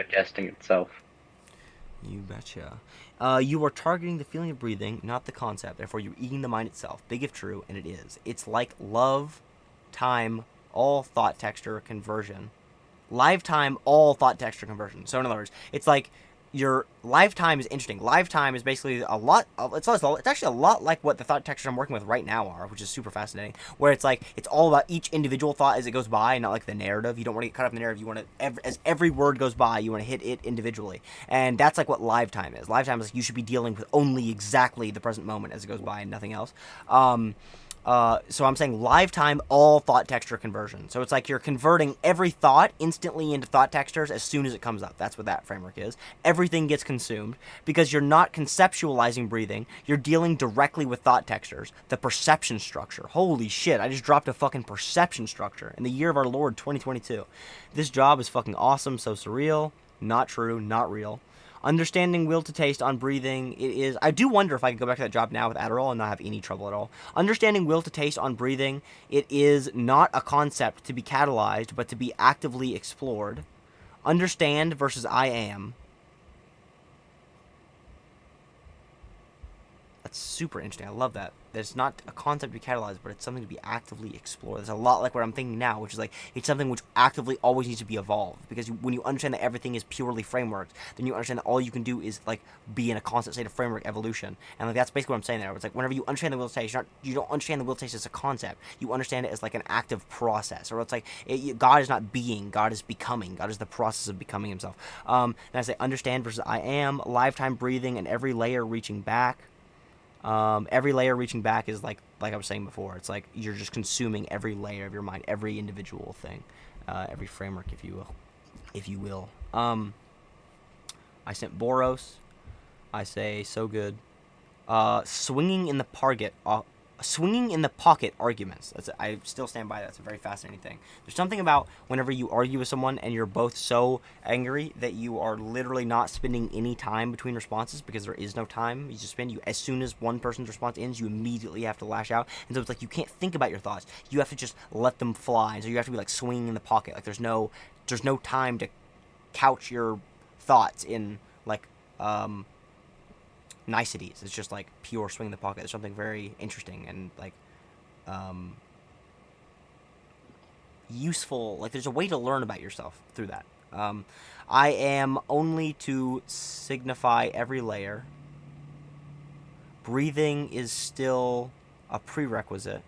digesting itself. You betcha. You are targeting the feeling of breathing, not the concept. Therefore, you're eating the mind itself. Big if true, and it is. It's like love, time, all thought texture conversion. Lifetime, all thought texture conversion. So in other words, it's like your lifetime is interesting. Lifetime is basically a lot. It's actually a lot like what the thought textures I'm working with right now are, which is super fascinating. Where it's like it's all about each individual thought as it goes by, not like the narrative. You don't want to get caught up in the narrative. You want to, as every word goes by, you want to hit it individually, and that's like what lifetime is. Lifetime is like you should be dealing with only exactly the present moment as it goes by and nothing else. So I'm saying lifetime all thought texture conversion. So it's like you're converting every thought instantly into thought textures as soon as it comes up. That's what that framework is. Everything gets consumed because you're not conceptualizing breathing. You're dealing directly with thought textures. The perception structure. Holy shit, I just dropped a fucking perception structure in the year of our Lord 2022. This job is fucking awesome, so surreal. Not true, not real. Understanding will to taste on breathing, it is... I do wonder if I could go back to that job now with Adderall and not have any trouble at all. Understanding will to taste on breathing, it is not a concept to be catalyzed, but to be actively explored. Understand versus I am. That's super interesting. I love that. It's not a concept to be catalyzed, but it's something to be actively explored. It's a lot like what I'm thinking now, which is like it's something which actively always needs to be evolved. Because when you understand that everything is purely frameworks, then you understand that all you can do is like be in a constant state of framework evolution. And like that's basically what I'm saying there. It's like whenever you understand the will to taste, you don't understand the will to taste as a concept. You understand it as like an active process. Or it's like God is not being, God is becoming. God is the process of becoming Himself. And I say understand versus I am, lifetime breathing, and every layer reaching back. Every layer reaching back is like I was saying before. It's like you're just consuming every layer of your mind, every individual thing, every framework, if you will. I sent Boros. I say so good. Swinging in the pocket arguments. I still stand by that. It's a very fascinating thing. There's something about whenever you argue with someone and you're both so angry that you are literally not spending any time between responses because there is no time. You just as soon as one person's response ends, you immediately have to lash out. And so it's like you can't think about your thoughts. You have to just let them fly. And so you have to be like swinging in the pocket. Like there's no time to couch your thoughts in like niceties. It's just like pure swing in the pocket. There's something very interesting and like useful. Like there's a way to learn about yourself through that. I am only to signify every layer. Breathing is still a prerequisite.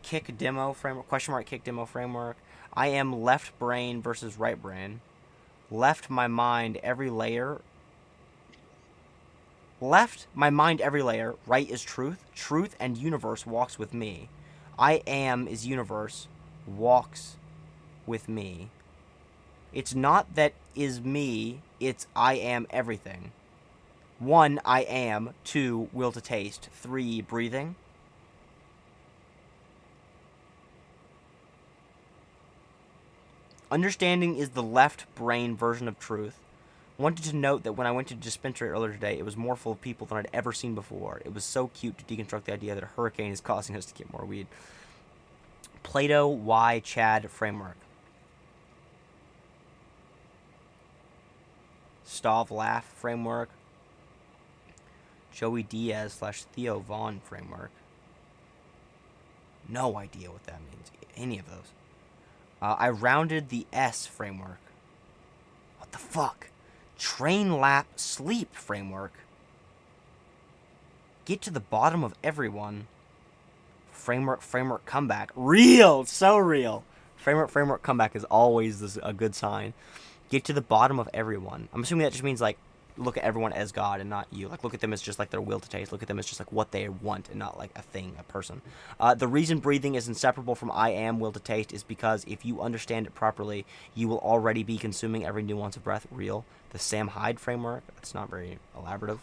Kick demo framework, question mark kick demo framework. I am left brain versus right brain. Left my mind every layer. Left my mind every layer. Right is truth. Truth and universe walks with me. I am is universe walks with me. It's not that is me. It's I am everything. 1, I am. 2, will to taste. 3, breathing. Understanding is the left brain version of truth. Wanted to note that when I went to the dispensary earlier today, it was more full of people than I'd ever seen before. It was so cute to deconstruct the idea that a hurricane is causing us to get more weed. Plato Y Chad framework. Stav Laugh framework. Joey Diaz / Theo Vaughn framework. No idea what that means. Any of those. I rounded the S framework. What the fuck? Train lap sleep framework. Get to the bottom of everyone. Framework comeback. Real! So real. Framework comeback is always a good sign. Get to the bottom of everyone. I'm assuming that just means like look at everyone as God and not you. Like look at them as just like their will to taste. Look at them as just like what they want and not like a thing, a person. The reason breathing is inseparable from I am will to taste is because if you understand it properly, you will already be consuming every nuance of breath. Real. The Sam Hyde framework. That's not very elaborative.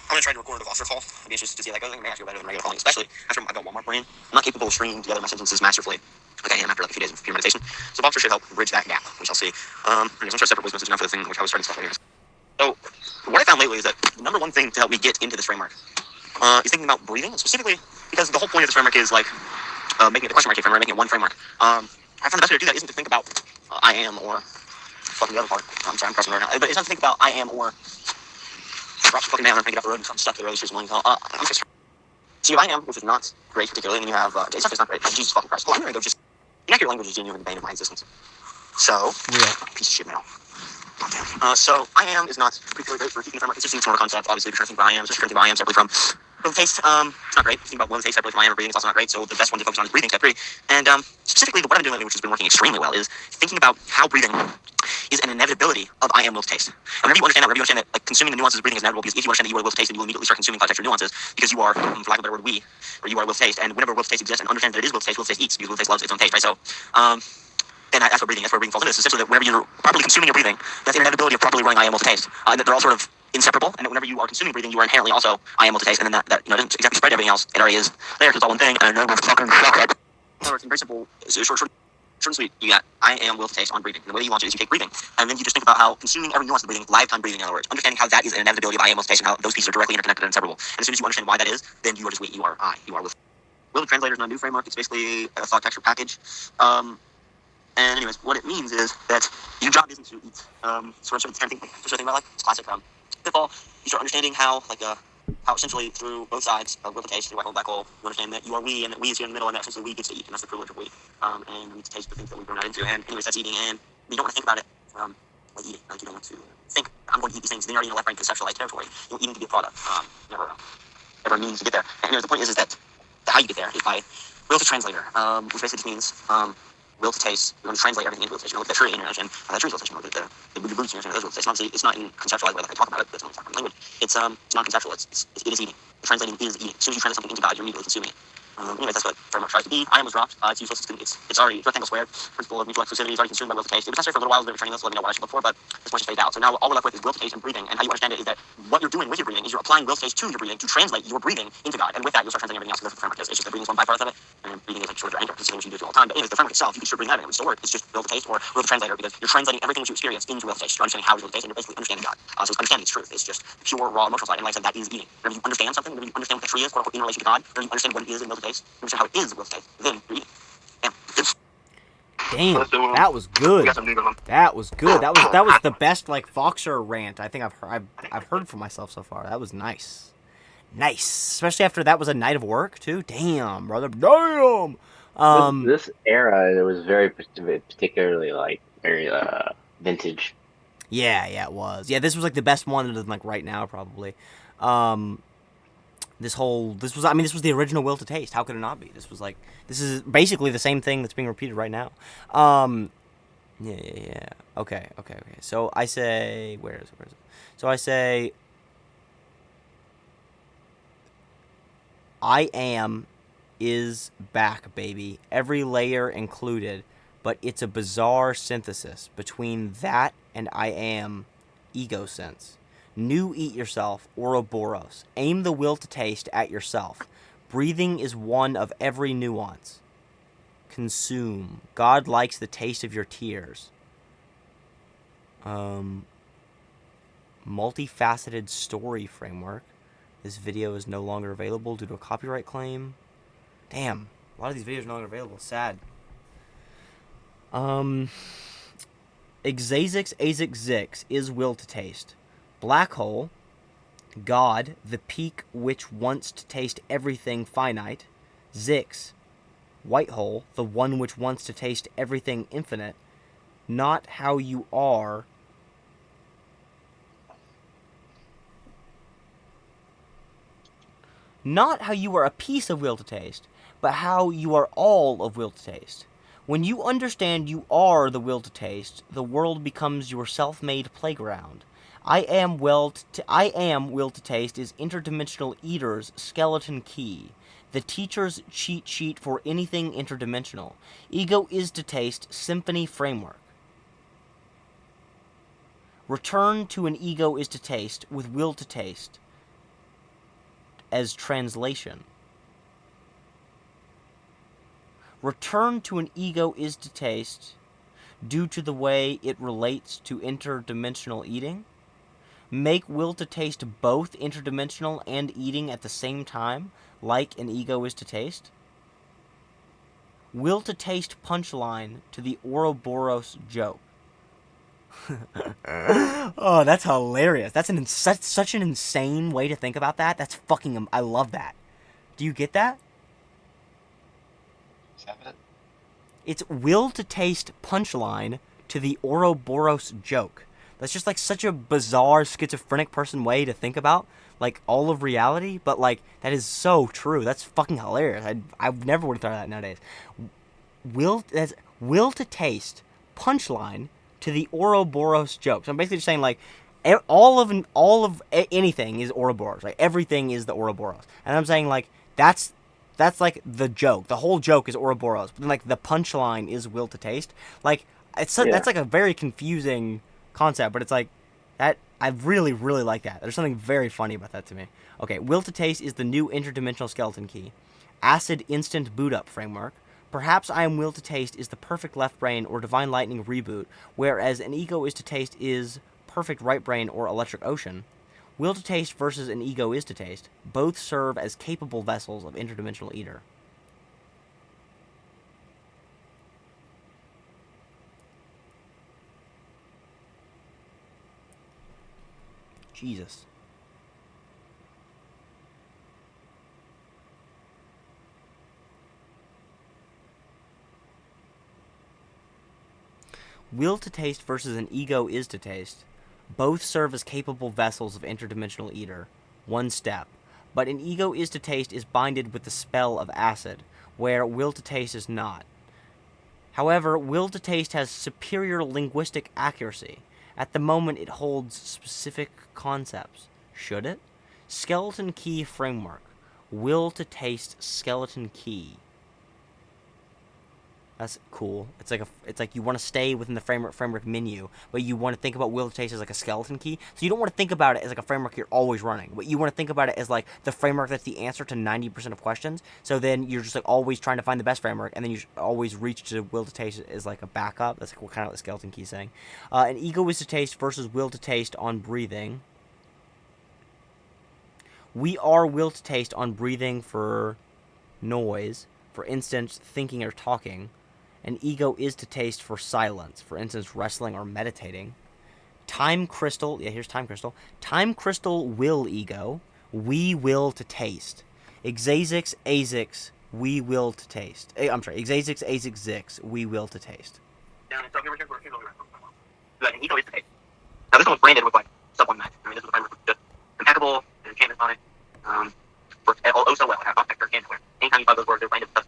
I'm going to try to record a Voster call. I'd be interested to see how that goes. I think I feel better than regular calling, especially after I got Walmart brain. I'm not capable of stringing together my sentences masterfully like I am after like a few days of pure meditation. So Voster should help bridge that gap. We shall see. I'm going to try separate voice message now for the thing, which I was starting stuff later. So what I found lately is that the number one thing to help me get into this framework is thinking about breathing, specifically because the whole point of this framework is like making it the question mark framework, making it one framework. I found sometimes the best way to do that isn't to think about I am or fucking the other part. I'm sorry, I'm pressing right now. But it's not to think about I am or fucking man, I'm thinking up the road and I'm stuck to the road. It's morning. I'm just. So you have I am, which is not great particularly, and then you have it's not great. Jesus fucking Christ. I'm gonna go just inaccurate language is genuinely the bane of my existence. So piece of shit now. So I am is not particularly great for keeping the framework. It's just a similar concept. Obviously, if you're trying to think about I am, especially if you're trying to think about I am separately from will the taste. It's not great. Think about will the taste separately from I am or breathing. It's also not great. So the best one to focus on is breathing, step 3. And specifically, what I've been doing lately, which has been working extremely well, is thinking about how breathing is an inevitability of I am will to taste. And whenever you understand that, like consuming the nuances of breathing is inevitable, because if you understand that you are will to taste, then you will immediately start consuming context nuances, because you are, for lack of a better word, or you are will to taste. And whenever will to taste exists and understand that it is will to taste eats, because will to taste loves its own taste, right? So, then that's what breathing falls into. It's essentially that whenever you're properly consuming your breathing, that's an inevitability of properly running I am will to taste. And that they're all sort of inseparable, and that whenever you are consuming breathing, you are inherently also I am will to taste, and then that doesn't exactly spread to everything else. It already is there because it's all one thing, and then we're fucking stuck. In other words, very simple, short and sweet. You got I am will to taste on breathing. And the way you launch it is you take breathing, and then you just think about how consuming every nuance of breathing, lifetime breathing, in other words, understanding how that is an inevitability of I am will to taste, and how those pieces are directly interconnected and inseparable. And as soon as you understand why that is, then you are just we. You are I. You are will. Will the translator is not a new framework. It's basically a thought texture package. And anyways, what it means is that your job isn't to eat sort of thing about like it's classic pitfall. You start understanding how essentially through both sides of will to taste, through white hole, black hole, you understand that you are we and that we is here in the middle, and that essentially we gets to eat, and that's the privilege of we. And we get to taste the things that we've grown out into. And anyways, that's eating, and you don't want to think about it like eating. Like you don't want to think I'm going to eat these things. Then you're already in a left brain conceptualized territory. You're eating to be a product. Never a means to get there. And anyways, the point is that how you get there is by will to translator, which basically just means will to taste. You're going to translate everything into will to taste. You're going to look at that tree in your and that tree's will to taste. You're going to look at the roots in your will to taste. And obviously, it's not in conceptualized way like I talk about it. That's not talking language. It's not conceptual. It is eating. The translating is eating. As soon as you translate something into God, you're immediately consuming it. Anyways, that's what framework tries to be. I am was dropped. It's useless. It's already rectangle squared. Principle of mutual exclusivity is already consumed by will to taste. It was necessary for a little while. I was training this, so let me know what I should look for, but this one just faded out. So now all we're left with is will to taste and breathing. And how you understand it is that what you're doing with your breathing is you're applying will to taste to your breathing to translate your breathing into God. And with that, you'll start translating everything else. Because that's what the framework is. It's just that breathing is one byproduct of it, and breathing is like sort of your anchor. It's something you do all the time. But anyways, the framework itself, you can still bring that in. It would still work. It's just will to taste or will to translator, because you're translating everything that you experience into will to taste. You're understanding how is will to taste, and you're basically understanding God. So it's understanding its truth. It's just pure raw emotional side. And like I said, that is eating. Whenever you understand something, whenever you understand what the tree is, quote unquote, in relation to God, whenever you understand what it is in will to taste, you understand how it is will to taste, then you're eating. Damn, that was good. That was good. That was the best like Foxer rant I think I've heard from myself so far. That was nice, especially after that was a night of work too. Damn, brother, damn. This era, it was very particularly like very vintage. Yeah, it was. Yeah, this was like the best one than like right now probably. This was the original will to taste. How could it not be? This is basically the same thing that's being repeated right now. Yeah. Okay. So I say, where is it? So I say, I am is back, baby. Every layer included, but it's a bizarre synthesis between that and I am ego sense. New eat yourself, ouroboros. Aim the will to taste at yourself. Breathing is one of every nuance. Consume. God likes the taste of your tears. Multifaceted story framework. This video is no longer available due to a copyright claim. Damn, a lot of these videos are no longer available. Sad. Xzaayzyx is will to taste. Black hole, God, the peak which wants to taste everything finite. Zix, white hole, the one which wants to taste everything infinite. Not how you are. Not how you are a piece of will to taste, but how you are all of will to taste. When you understand you are the will to taste, the world becomes your self-made playground. I am will to taste is interdimensional eater's skeleton key. The teacher's cheat sheet for anything interdimensional. Ego is to taste symphony framework. Return to an ego is to taste with will to taste as translation. Return to an ego is to taste due to the way it relates to interdimensional eating. Make will to taste both interdimensional and eating at the same time, like an ego is to taste. Will to taste punchline to the ouroboros joke. Oh, that's hilarious. That's such an insane way to think about that. That's fucking. I love that. Do you get that? Is that it? It's will to taste punchline to the ouroboros joke. That's just like such a bizarre schizophrenic person way to think about like all of reality, but like that is so true. That's fucking hilarious. I never would have thought of that nowadays. Will to taste punchline to the ouroboros joke. So I'm basically just saying like all of anything is ouroboros. Like everything is the ouroboros, and I'm saying like that's like the joke. The whole joke is ouroboros, but then like the punchline is will to taste. Like that's like a very confusing concept, but it's like that. I really like that. There's something very funny about that to me. Okay, will to taste is the new interdimensional skeleton key. Acid instant boot up framework. Perhaps I am will to taste is the perfect left brain or divine lightning reboot, whereas an ego is to taste is perfect right brain or electric ocean. Will to taste versus an ego is to taste. Both serve as capable vessels of interdimensional eater. Jesus. Will to taste versus an ego is to taste. Both serve as capable vessels of interdimensional eater. One step. But an ego is to taste is binded with the spell of acid, where will to taste is not. However, will to taste has superior linguistic accuracy. At the moment, it holds specific concepts. Should it? Skeleton key framework. Will to taste skeleton key. That's cool. It's like you want to stay within the framework menu, but you want to think about will to taste as like a skeleton key. So you don't want to think about it as like a framework you're always running, but you want to think about it as like the framework that's the answer to 90% of questions. So then you're just like always trying to find the best framework, and then you always reach to will to taste as like a backup. That's like kind of what the skeleton key is saying. An ego is to taste versus will to taste on breathing. We are will to taste on breathing for noise, for instance, thinking or talking. An ego is to taste for silence, for instance, wrestling or meditating. Time crystal, yeah, here's time crystal. Time crystal will ego, we will to taste. Xzaayzyx, we will to taste. I'm sorry, xzaayzyx, we will to taste. So here's an ego is the case. Now this one was branded with like sub one match. I mean, this was a framework with just impeccable, and enchantments on it. Worked oh so well. I have object or canceler. Anytime you buy those words, they're branded with such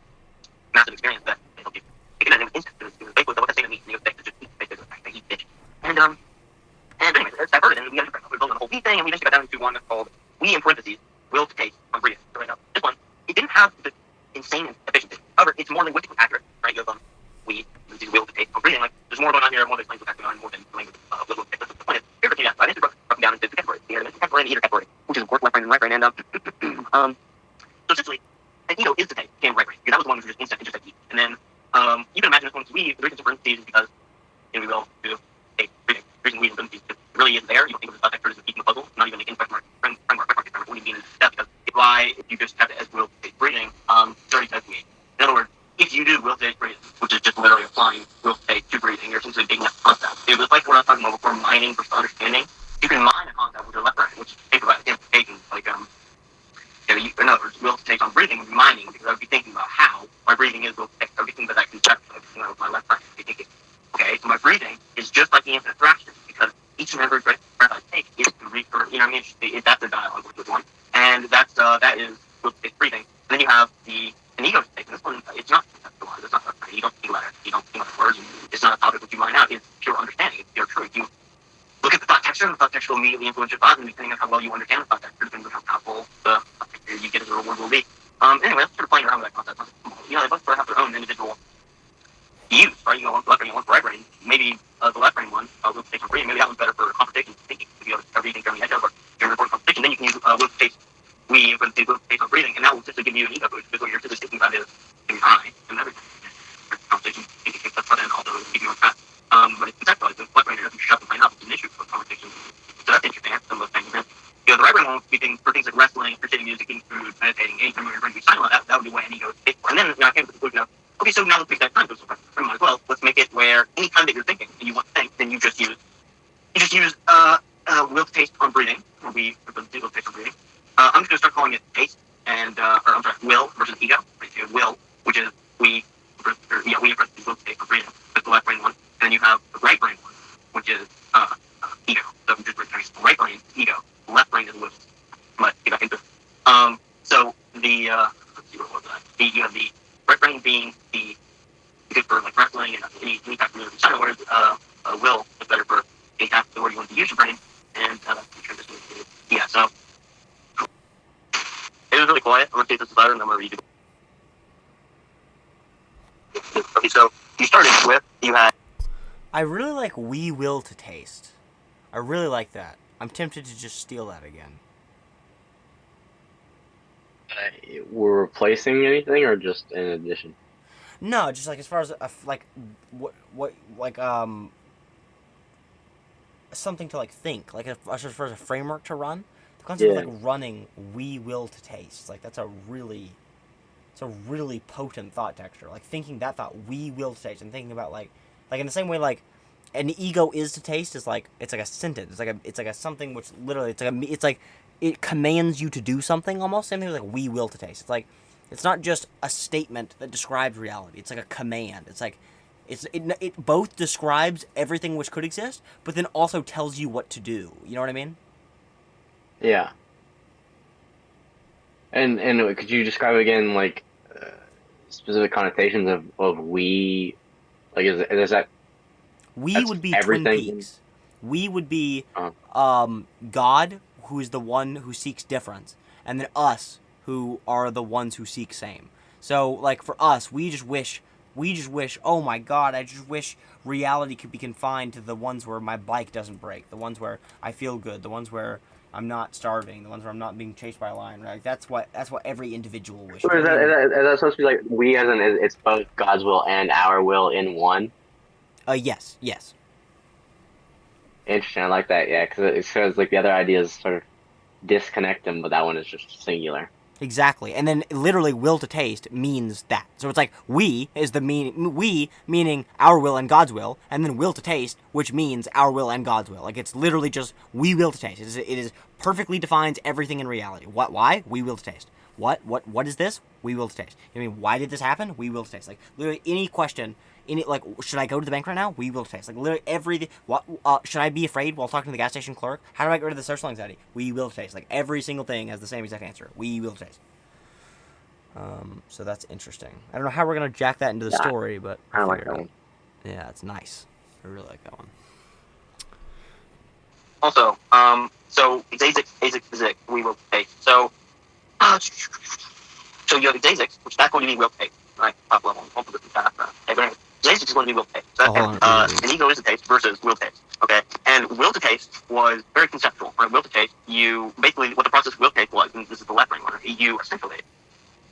massive experience that they help you. They get an instant. It was basically what that statement means. And you expect to just basically like eat bitch. And anyways, it's diverted, and we got we're building a whole we thing, and we eventually got down into one that's called we in parentheses will to taste on breathing. So right now, this one it didn't have the insane efficiency. However, it's more linguistically accurate. Right? You have we will to taste on breathing. Like there's more going on here, more than language going on, more than language little. The point is, here's what you have. I think it's broken down into two categories: the interdimensional category and the eater category, which is work left brain and right brain. And so essentially, an ego is the taste, came right brain. That was the one which was just instant, just like eat. And then you can imagine this one to we. The reason for parentheses is because we will do a breathing. The reason we don't see it really is there. You don't think of the subject as eating the puzzle, not even the framework. What do you mean is that? Because if you just have it as will taste breathing, it already says we. In other words, if you do will taste breathing, which is just literally applying will taste to breathing, you're essentially taking that concept. It was like what I was talking about before, mining versus understanding. You can mine a concept with your left brain, which think about implications like in other words, will to take on breathing would be mining, because I would be thinking about how my breathing is will to take. I would be thinking about that concept with my left brain. I'd be thinking, okay, so my breathing is just like the infinite fraction, because each and every breath I take is to refer, you know what I mean? That's a dialogue with one. And that is will to take breathing. And then you have an ego to take. And this one, it's not conceptualized. It's not right. You don't think about it. You don't think about words. It's not a topic that you mine out. It's pure understanding. It's pure truth. You look at the thought texture, and the thought texture will immediately influence your thought, and depending on how well you understand the thought texture, depends on how powerful the thought texture you get as a reward will be. Anyway, that's sort of playing around with that concept. You know, they both have their own individual use, right? You know, one for left brain, one for right brain. Maybe the left brain one, will take for breathing. Maybe that one's better for competition thinking. If you have everything from the edge of or you're in a competition, then you can use will take we will take on breathing, and that will just give you an ego boost, because what you're just thinking about is I and everything. Conversation thinking that's then also give you a fast. But it's conceptualized. The left brain doesn't shut the brain up. It's an issue for conversation. So that's interesting. That's some of those things. You know, the right brain will be for things like wrestling, appreciating music, eating food, meditating, anything where your brain be silent. That would be what an ego is for. And then I came to the conclusion of, okay, so now where anytime that you're thinking and you want to think, then you just use will to taste on breathing. Or we will to taste on breathing. I'm just going to start calling it taste and or I'm sorry, will versus ego. Right? So will, which is we versus will to taste on breathing. That's the left brain one. And then you have the right brain one, which is ego. So just the right brain ego, the left brain is will. But get back into it. So the let's see what was that? You have the right brain being the good for like wrestling and any type of China words. Will is better for any type of word you want to use your brain. And yeah, so it was really quiet. I'm gonna take this louder and I'm gonna read it. Okay, so you started with you had. I really like we will to taste. I really like that. I'm tempted to just steal that again. We're replacing anything or just in addition? No, just like as far as what something to like think, like as far as a framework to run. The concept Yeah. of like running we will to taste, like it's a really potent thought texture. Like thinking that thought we will to taste and thinking about like in the same way like an ego is to taste is like it's like a sentence. It's like a something which literally it's like it commands you to do something almost. Same thing with like we will to taste. It's like it's not just a statement that describes reality. It's like a command. It's like it both describes everything which could exist, but then also tells you what to do. You know what I mean? Yeah. And could you describe again like specific connotations of we? Like is that We that's would be Twin everything? Peaks. We would be Uh, God, who is the one who seeks difference, and then us, who are the ones who seek same. So, like for us, we just wish. Oh my God! I just wish reality could be confined to the ones where my bike doesn't break, the ones where I feel good, the ones where I'm not starving, the ones where I'm not being chased by a lion. Right? That's what every individual wishes. or is that supposed to be like we as in it's both God's will and our will in one? Yes, yes. Interesting. I like that. Yeah, because it shows like the other ideas sort of disconnect them, but that one is just singular. Exactly. And then literally will to taste means that. So it's like we is the we meaning our will and God's will, and then will to taste, which means our will and God's will. Like it's literally just we will to taste. It is perfectly defines everything in reality. What why? We will to taste. What is this? We will to taste. I mean, why did this happen? We will to taste. Like literally any question, any like should I go to the bank right now? We will to taste. Like literally everything. What should I be afraid while talking to the gas station clerk? How do I get rid of the social anxiety? We will to taste. Like every single thing has the same exact answer. We will to taste. So that's interesting. I don't know how we're gonna jack that into the Yeah, story, but I we'll like figure that it one. out. Yeah, it's nice. I really like that one. Also, so xzaayzyx, we will take. So you have xzaayzyx, which that's going to be will take, right? Top level, multiple different okay, but anyway, xzaayzyx is going to be will take. So Oh, hold that's on. an ego is to taste versus will taste. Okay, and will to taste was very conceptual, right? Will to taste, you basically what the process of will taste was, and this is the left brain one. You essentially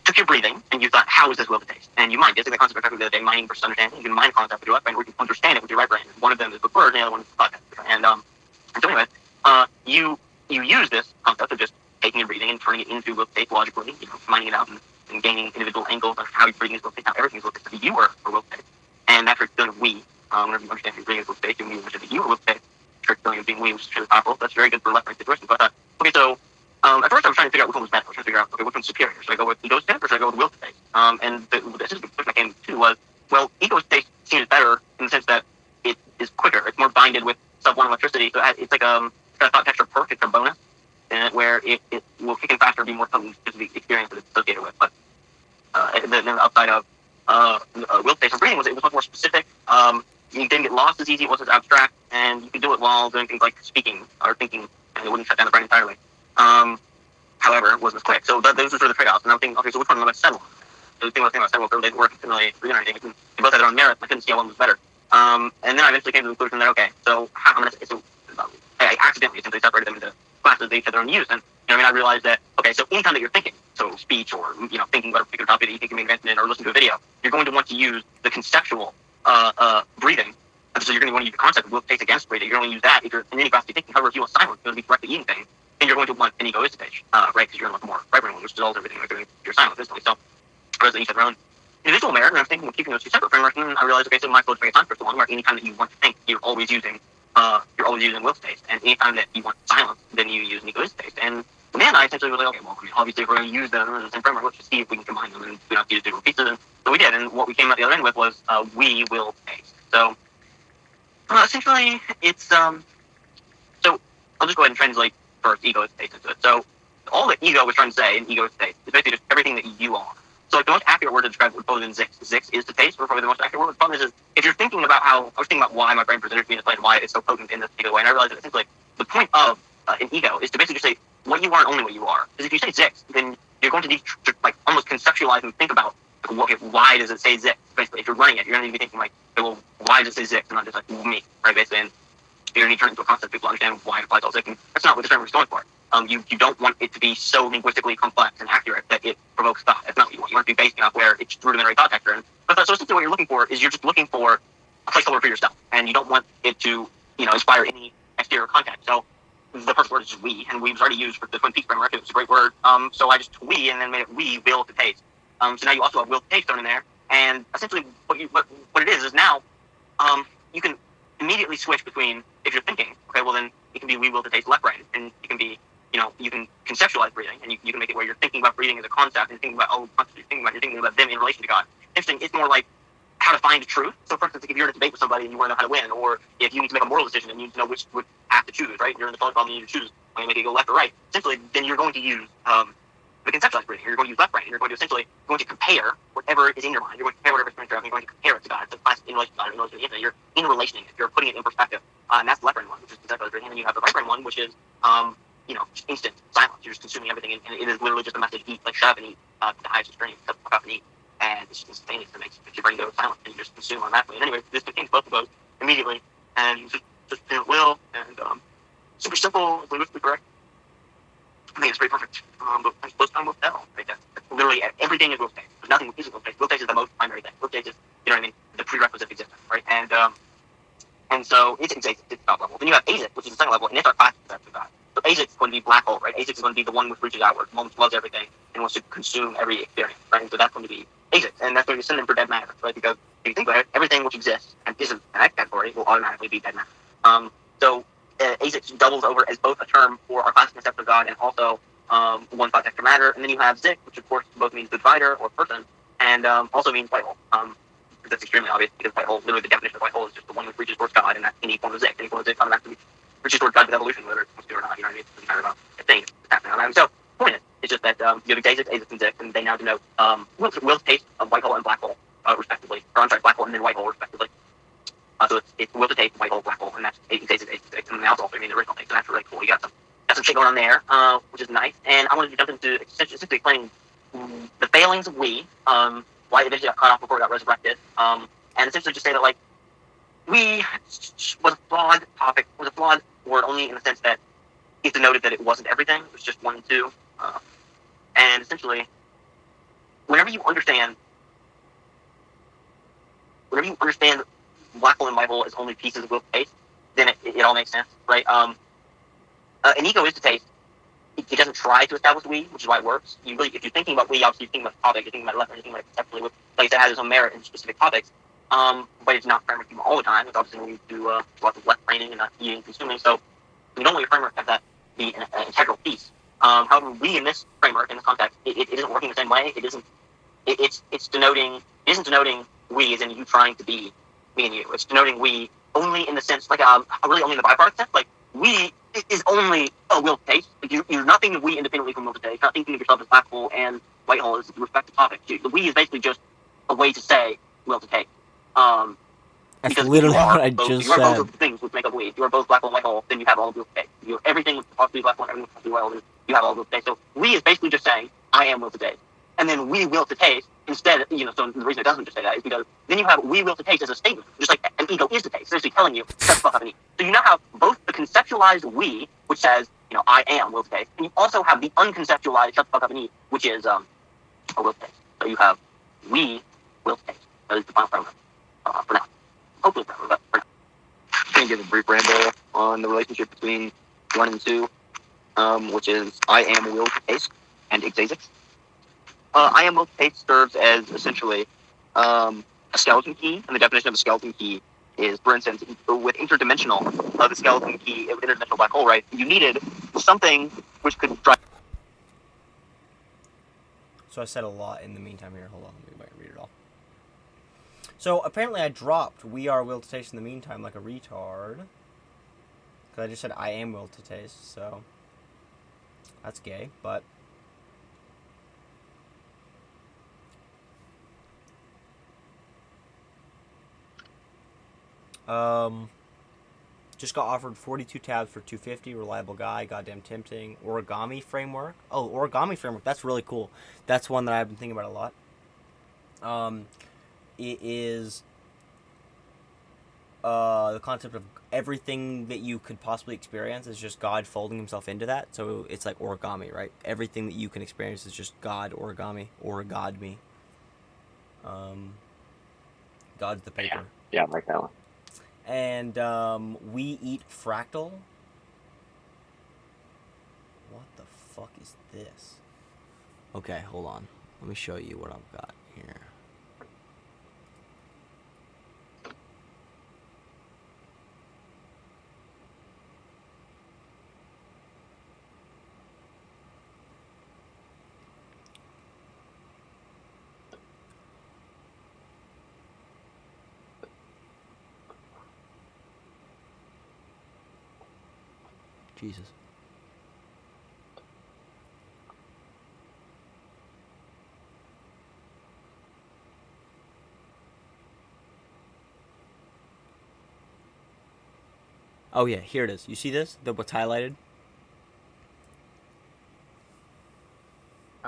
took your breathing and you thought, how is this will to taste? And you mined. It's like the concept I talked about the other day, mining versus understanding. You can mine a concept with your left brain, or you can understand it with your right brain. One of them is the word, and the other one is the thought. And so anyway, you use this concept of just taking your breathing and turning it into will taste logically, mining it out and gaining individual angles on how your breathing is will taste, how everything is will taste, to be you or will taste. And after it's done of we, whenever you understand your breathing is will taste, and we which is the you or will taste, trick feeling of being we, which is really powerful. That's very good for left brain situations. But okay, so at first I was trying to figure out which one was better. I was trying to figure out, okay, which one's superior? Should I go with ego's taste or should I go with will to taste? And the conclusion I came to was, well, ego's taste seems better in the sense that it is quicker. It's more binded with sub one electricity. So it's like a thought texture perk, it's a bonus, and where it will kick in faster and be more potent because of the experience that it's associated with. But then the upside of will taste and breathing was it was much more specific. You didn't get lost as easy. It wasn't as abstract, and you could do it while doing things like speaking or thinking, and it wouldn't shut down the brain entirely. However, it wasn't as quick. So those were sort of the trade-offs. And I'm thinking, okay, so which one am I settle on? So the thing I was thinking about settle for, they didn't work really or anything. They both had their own merits. I couldn't see one was better. And then I eventually came to the conclusion that okay, so I'm gonna say so. I accidentally simply separated them into classes they each had their own use, and I realized that okay, so anytime that you're thinking, so speech or thinking about a particular topic that you think you may invent in or listen to a video, you're going to want to use the conceptual breathing. And so you're going to want to use the concept of will taste against breathing. You're going to use that if you're in any capacity thinking. However, if you want silence, you're going to be directly eating things, then you're going to want an egoistic stage, right? Because you're going to want more right brain one, which dissolves everything. Like you're silent instantly. So, whereas they each have their own individual merit, and I'm thinking of keeping those two separate frameworks, and then I realized, okay, so my flow is very time first one, where anytime that you want to think, you're always using will space, and anytime that you want silence, then you use an ego is space. And then I essentially was like, okay, well, I mean, obviously if we're going to use them in the same framework, let's just see if we can combine them, and we don't have to use digital pieces. And so we did, and what we came out the other end with was we will space. So essentially, it's so I'll just go ahead and translate first ego is space into it. So all that ego was trying to say in ego is space is basically just everything that you are. So like the most accurate word to describe it would probably be Zix is to taste, or probably the most accurate word. The problem is if you're thinking about how, I was thinking about why my brain presented to me this way and why it's so potent in this particular way, and I realized that essentially the point of an ego is to basically just say what you are and only what you are. Because if you say Zix, then you're going to need to like almost conceptualize and think about like, why does it say Zix? Basically, if you're running it, you're going to be thinking like, okay, well, why does it say Zix and not just like me, right? Basically, and you're going to need to turn it into a concept people understand why it applies to all Zix, and that's not what the framework is going for. You don't want it to be so linguistically complex and accurate that it provokes thought. That's not what you want. You want it to be basic enough where it's rudimentary thought texture. And so essentially what you're looking for is you're just looking for a placeholder for yourself, and you don't want it to, inspire any exterior context. So the first word is just we, and we've already used for the Twin Peaks framework. It was a great word. So I just we and then made it we will to taste. So now you also have will to taste thrown in there, and essentially what it is now you can immediately switch between, if you're thinking, okay, well then it can be we will to taste left right, and it can be, you can conceptualize breathing, and you can make it where you're thinking about breathing as a concept, and thinking about you're thinking about them in relation to God. Interesting. It's more like how to find truth. So, for instance, if you're in a debate with somebody and you want to know how to win, or if you need to make a moral decision and you need to know which path to choose, right? You're in the phone problem and you need to choose when you make it go left or right. Essentially, then you're going to use the conceptualized breathing. You're going to use left right, and you're going to compare whatever is in your mind. You're going to compare whatever experience you're having. You're going to compare it to God. It's a class in relation to God, in relation to the infinite. You're in relationing it. You're putting it in perspective, and that's the left brain one, which is conceptualized breathing. And then you have the right brain one, which is just instant silence. You're just consuming everything, and it is literally just a message: eat, like shut up and eat to the highest extreme, fuck up and eat. And it's just instantaneous. It makes your brain go silent, and you just consume on that way. And anyway, this contains both of those immediately, and you just will, and super simple, linguistically correct. I think it's pretty perfect. But most time will tell. Right? That's literally everything is will taste. There's nothing isn't will taste. Will taste is the most primary thing. Will taste is, the prerequisite of existence, right? And so it's top level. Then you have AZIC, which is the second level, and it's our classic concept of God. So AZIC is going to be black hole, right? AZIC is going to be the one which reaches outward, the one which loves everything and wants to consume every experience, right? And so that's going to be AZIC, and that's going to be a synonym for dead matter, right? Because if you think about it, everything which exists and isn't an X category will automatically be dead matter. So AZIC doubles over as both a term for our classic concept of God and also one thought texture matter. And then you have ZIC, which of course both means the divider or person, and also means white hole. That's extremely obvious because white hole, literally the definition of white hole is just the one which reaches towards God, and that's any form of ZIC. Any form of ZIC automatically reaches towards God with evolution, whether it's supposed to or not. You know what I mean? It doesn't matter about a thing that's happening on that. So the point is, it's just that you have AZIC, and ZIC, and they now denote will taste of white hole and black hole, respectively. Or I'm sorry, black hole and then white hole, respectively. So it's will to taste, white hole, black hole, and that's AZIC, and now it's also mean the original thing. So that's really cool. You got some shit going on there, which is nice. And I wanted to jump into essentially explaining the failings of we, why it eventually got cut off before it got resurrected, and essentially just say that, like, we was a flawed topic, was a flawed word only in the sense that it denoted that it wasn't everything, it was just one and two. And essentially, whenever you understand black hole and white hole as only pieces of will taste, then it all makes sense, right? An ego is to taste. It doesn't try to establish we, which is why it works. You really, if you're thinking about we, obviously you're thinking about the topic, you're thinking about left, you're thinking about it conceptually, with, like I said, it has its own merit in specific topics. But it's not framework all the time. It's obviously when you do lots of left braining and not eating, consuming. So you don't want your framework to have that be an integral piece. However, we in this framework, in this context, it isn't working the same way. It isn't. It's denoting. It isn't denoting we as in you trying to be me and you. It's denoting we only in the sense, like really only in the byproduct sense. Like we is only a will to taste. Like you're not thinking of we independently from will to taste. You're not thinking of yourself as black hole and white hole as the respective topic. The we is basically just a way to say will to taste. That's because literally what I both, just you are said. both of the things which make up we. If you are both black hole and white hole, then you have all of will to taste. You have everything which possibly black hole and everything possibly white hole, then you have all of will to taste. So we is basically just saying I am will to taste, and then we will to taste instead. So the reason it doesn't just say that is because then you have we will to taste as a statement, just like an ego is to taste. It's basically telling you shut the fuck up and eat. So you now have both the conceptualized we, which says I am will to taste, and you also have the unconceptualized shut the fuck up and eat, which is a will to taste. So you have we will to taste. That is the final framework for now. Hopefully forever, but for now. I'm going to give a brief ramble on the relationship between 1 and 2, which is I am will to taste and xzaayzyx. I am will to taste serves as essentially a skeleton key, and the definition of a skeleton key is, for instance, with interdimensional, the skeleton key, with interdimensional black hole, right? You needed something which could drive. So I said a lot in the meantime here. Hold on, let me read it all. So apparently I dropped "we are will to taste" in the meantime like a retard. Because I just said "I am will to taste," so that's gay, but... Just got offered 42 tabs for 250. Reliable guy. Goddamn tempting. Origami framework. Oh, origami framework. That's really cool. That's one that I've been thinking about a lot. It is the concept of everything that you could possibly experience is just God folding himself into that. So it's like origami, right? Everything that you can experience is just God origami. Origod me. God's the paper. Yeah, I like that one. And we eat fractal. What the fuck is this? Okay, hold on. Let me show you what I've got here. Jesus. Oh yeah, here it is. You see this? What's highlighted?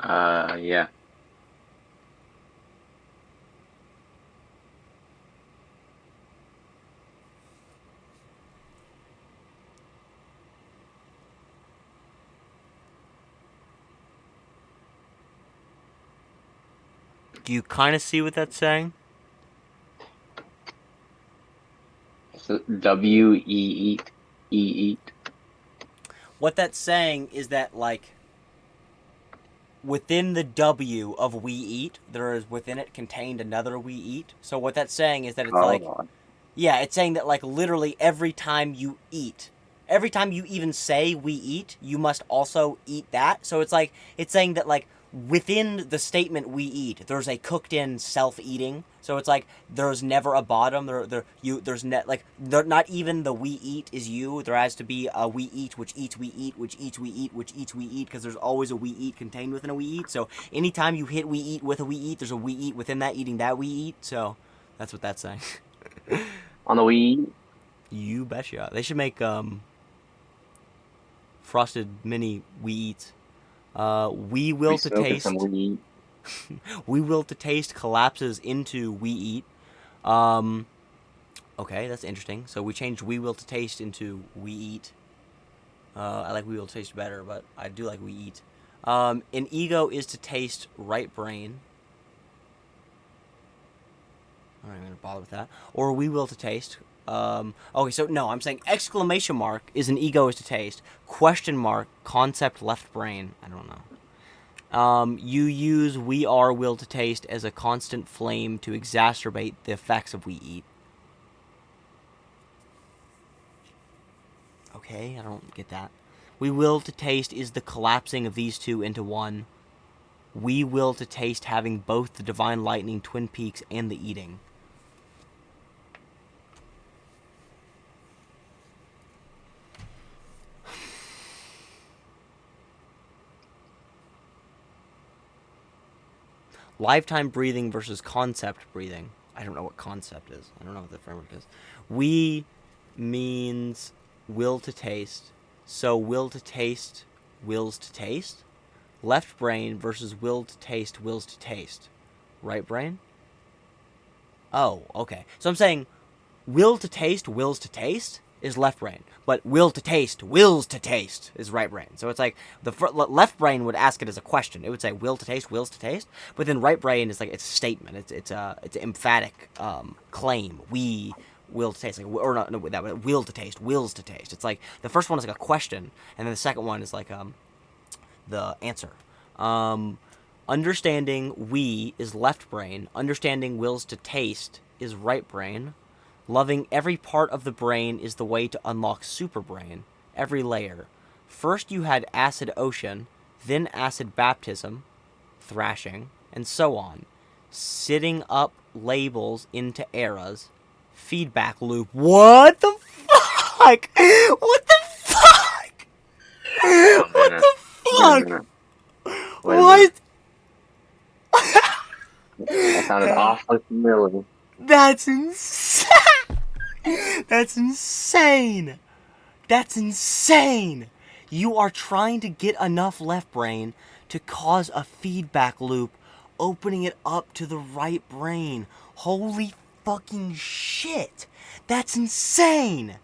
Yeah. Do you kind of see what that's saying? So W-E-E-T. E-eat. What that's saying is that, like, within the W of we eat, there is within it contained another we eat. So what that's saying is that it's like, yeah, it's saying that, like, literally every time you eat, every time you even say we eat, you must also eat that. So it's like, it's saying that, like, within the statement we eat, there's a cooked-in self-eating. So it's like there's never a bottom. Not even the we eat is you. There has to be a we eat, which eats we eat, which eats we eat, which eats we eat, because there's always a we eat contained within a we eat. So anytime you hit we eat with a we eat, there's a we eat within that eating that we eat. So that's what that's saying. On the Wii. You betcha. They should make frosted mini we eats. We will to taste. We will to taste collapses into we eat. Okay, that's interesting. So we changed we will to taste into we eat. I like we will to taste better, but I do like we eat. An ego is to taste right brain. I'm not even gonna bother with that. Or we will to taste. Okay, so no, I'm saying exclamation mark is an ego is to taste. Question mark concept left brain. I don't know. You use we are will to taste as a constant flame to exacerbate the effects of we eat. Okay, I don't get that. We will to taste is the collapsing of these two into one. We will to taste having both the divine lightning, Twin Peaks, and the eating. Lifetime breathing versus concept breathing. I don't know what concept is. I don't know what the framework is. We means will to taste. So will to taste, wills to taste. Left brain versus will to taste, wills to taste. Right brain? Oh, okay. So I'm saying will to taste, wills to taste is left brain, but will to taste, wills to taste is right brain. So it's like the left brain would ask it as a question. It would say will to taste, wills to taste, but then right brain is like it's a statement. It's an emphatic claim. We will to taste, like, or not, no, that will to taste, wills to taste. It's like the first one is like a question, and then the second one is like the answer. Understanding we is left brain. Understanding wills to taste is right brain. Loving every part of the brain is the way to unlock super brain. Every layer. First you had acid ocean, then acid baptism, thrashing, and so on. Sitting up labels into eras. Feedback loop. What the fuck? What the fuck? What the fuck? What? That sounded awfully familiar. That's insane. That's insane. That's insane. You are trying to get enough left brain to cause a feedback loop, opening it up to the right brain. Holy fucking shit. That's insane.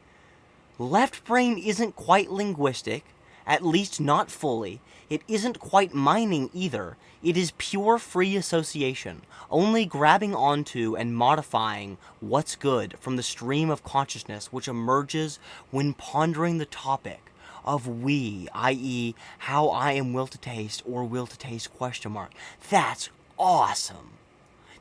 Left brain isn't quite linguistic, at least not fully. It isn't quite mining either. It is pure free association, only grabbing onto and modifying what's good from the stream of consciousness which emerges when pondering the topic of we, i.e., how I am will to taste or will to taste ? That's awesome.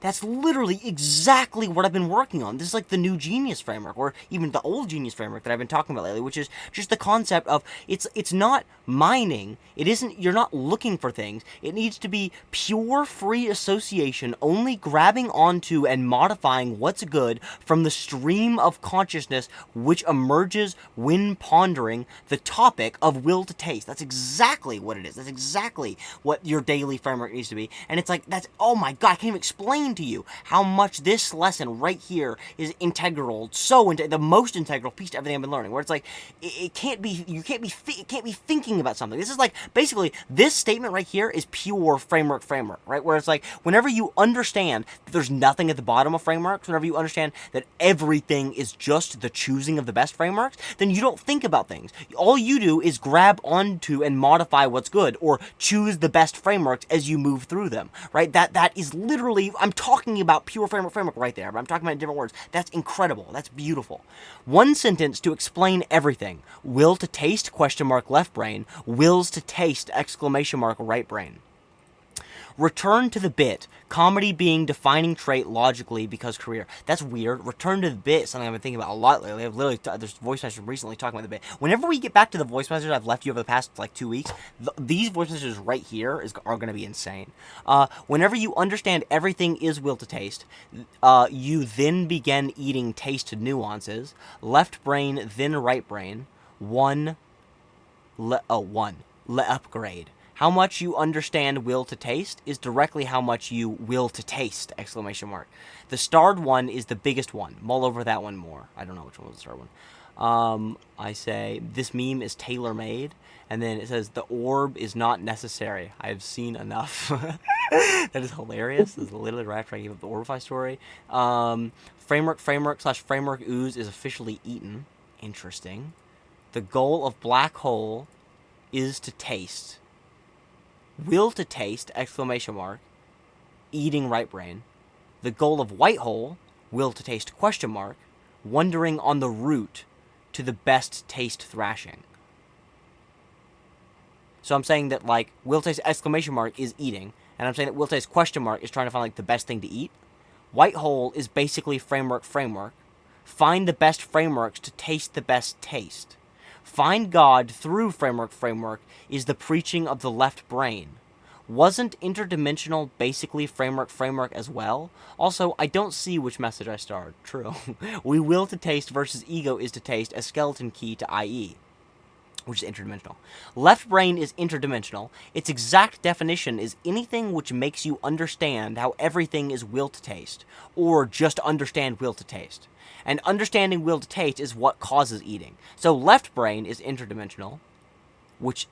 That's literally exactly what I've been working on. This is like the new Genius framework, or even the old Genius framework that I've been talking about lately, which is just the concept of it's not mining. It isn't, you're not looking for things. It needs to be pure free association, only grabbing onto and modifying what's good from the stream of consciousness which emerges when pondering the topic of will to taste. That's exactly what it is. That's exactly what your daily framework needs to be. And it's like, that's, oh my god, I can't even explain to you how much this lesson right here is integral, the most integral piece to everything I've been learning. Where it's like, it can't be, you can't be thinking about something. This is like, basically, this statement right here is pure framework, right? Where it's like, whenever you understand that there's nothing at the bottom of frameworks, whenever you understand that everything is just the choosing of the best frameworks, then you don't think about things. All you do is grab onto and modify what's good, or choose the best frameworks as you move through them, right? That is literally, I'm talking about pure framework right there, but I'm talking about it in different words. That's incredible. That's beautiful. One sentence to explain everything. Will to taste, ? Left brain. Wills to taste, ! Right brain. Return to the bit. Comedy being defining trait logically because career. That's weird. Return to the bit, something I've been thinking about a lot lately. I've literally, there's voice messages recently talking about the bit. Whenever we get back to the voice messages I've left you over the past, 2 weeks, these voice messages right here are going to be insane. Whenever you understand everything is will to taste, you then begin eating taste nuances. Left brain, then right brain. Upgrade. How much you understand will to taste is directly how much you will to taste! ! The starred one is the biggest one. Mull over that one more. I don't know which one was the starred one. I say, this meme is tailor-made. And then it says, the orb is not necessary. I have seen enough. That is hilarious. This is literally right after I gave up the Orbify story. Framework ooze is officially eaten. Interesting. The goal of black hole is to taste. Will to taste! Eating right brain. The goal of white hole, will to taste ? Wondering on the route to the best taste thrashing. So I'm saying that, like, will taste ! Is eating, and I'm saying that will taste ? Is trying to find, like, the best thing to eat. White hole is basically framework. Find the best frameworks to taste the best taste. Find God through framework is the preaching of the left brain. Wasn't interdimensional basically framework as well? Also, I don't see which message I starred. True. We will to taste versus ego is to taste, a skeleton key to IE, which is interdimensional. Left brain is interdimensional. Its exact definition is anything which makes you understand how everything is will to taste, or just understand will to taste. And understanding will to taste is what causes eating. So left brain is interdimensional, which